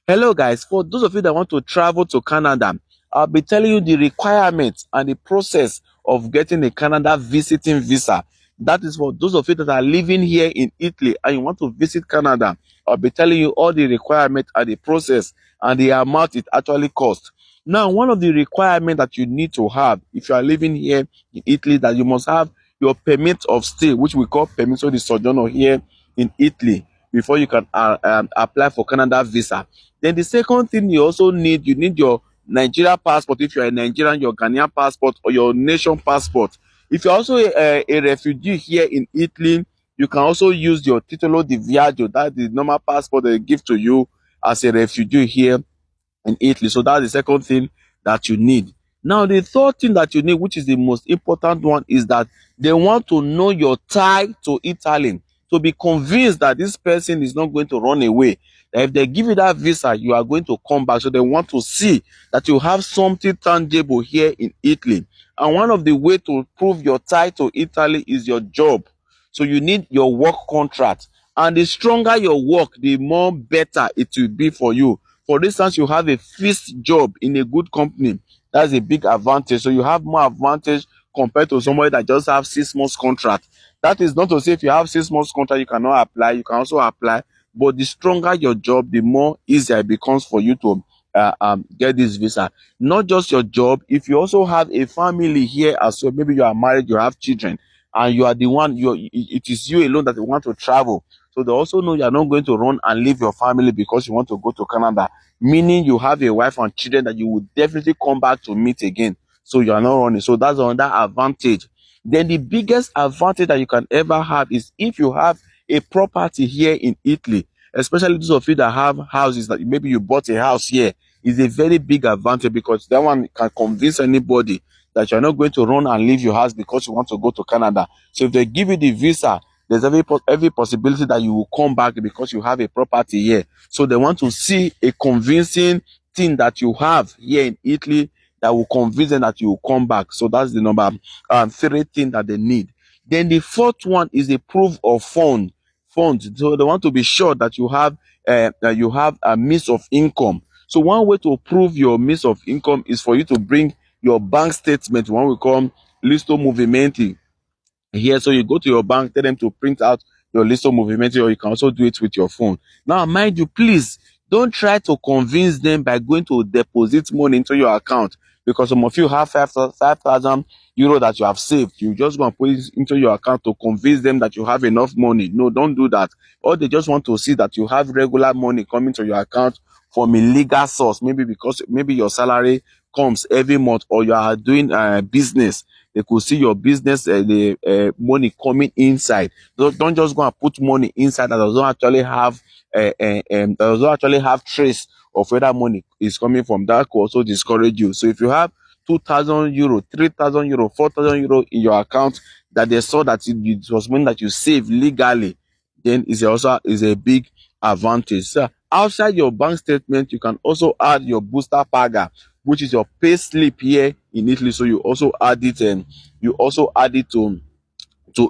Hello, guys. For those of you that want to travel to Canada, I'll be telling you the requirements and the process of getting a Canada visiting visa. That is for those of you that are living here in Italy and you want to visit Canada. I'll be telling you all the requirements and the process and the amount it actually costs. Now, one of the requirements that you need to have if you are living here in Italy, that you must have your permit of stay, which we call permesso di soggiorno here in Italy, before you can apply for Canada visa. Then the second thing you need your Nigeria passport if you're a Nigerian, your Ghanaian passport or your nation passport. If you're also a refugee here in Italy, you can also use your titolo di viaggio, that's the normal passport they give to you as a refugee here in Italy. So that's the second thing that you need. Now, the third thing that you need, which is the most important one, is that they want to know your tie to Italy, to be convinced that this person is not going to run away. That if they give you that visa, you are going to come back. So they want to see that you have something tangible here in Italy. And one of the ways to prove your tie to Italy is your job. So you need your work contract. And the stronger your work, the more better it will be for you. For instance, you have a fixed job in a good company. That's a big advantage. So you have more advantage compared to somebody that just have 6 months contract. That is not to say if you have 6 months contract, you cannot apply. You can also apply. But the stronger your job, the more easier it becomes for you to get this visa. Not just your job. If you also have a family here as well, maybe you are married, you have children, and you are the one, it is you alone that you want to travel. So they also know you are not going to run and leave your family because you want to go to Canada, meaning you have a wife and children that you will definitely come back to meet again. So you are not running. So that's another advantage. Then the biggest advantage that you can ever have is if you have a property here in Italy, especially those of you that have houses, that maybe you bought a house here, is a very big advantage because that one can convince anybody that you're not going to run and leave your house because you want to go to Canada. So if they give you the visa, there's every possibility that you will come back because you have a property here. So they want to see a convincing thing that you have here in Italy that will convince them that you will come back. So that's the number three thing that they need. Then the fourth one is a proof of funds. So they want to be sure that you have a means of income. So one way to prove your means of income is for you to bring your bank statement, one we call listo movimenti here. So you go to your bank, tell them to print out your listo movimenti, or you can also do it with your phone. Now, mind you, please don't try to convince them by going to deposit money into your account, because some of you have 5,000 euro that you have saved. You just go and put it into your account to convince them that you have enough money. No, don't do that. Or they just want to see that you have regular money coming to your account from a legal source, maybe because maybe your salary comes every month, or you are doing business. They could see your business, the money coming inside. Don't just go and put money inside that doesn't actually have trace of where that money is coming from. That could also discourage you. So if you have 2,000 euro, 3,000 euro, 4,000 euro in your account that they saw that it was money that you saved legally, then it's also is a big advantage. So outside your bank statement, you can also add your booster paga, which is your pay slip here in Italy. So you also add it, and you also add it to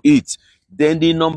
it. Then the number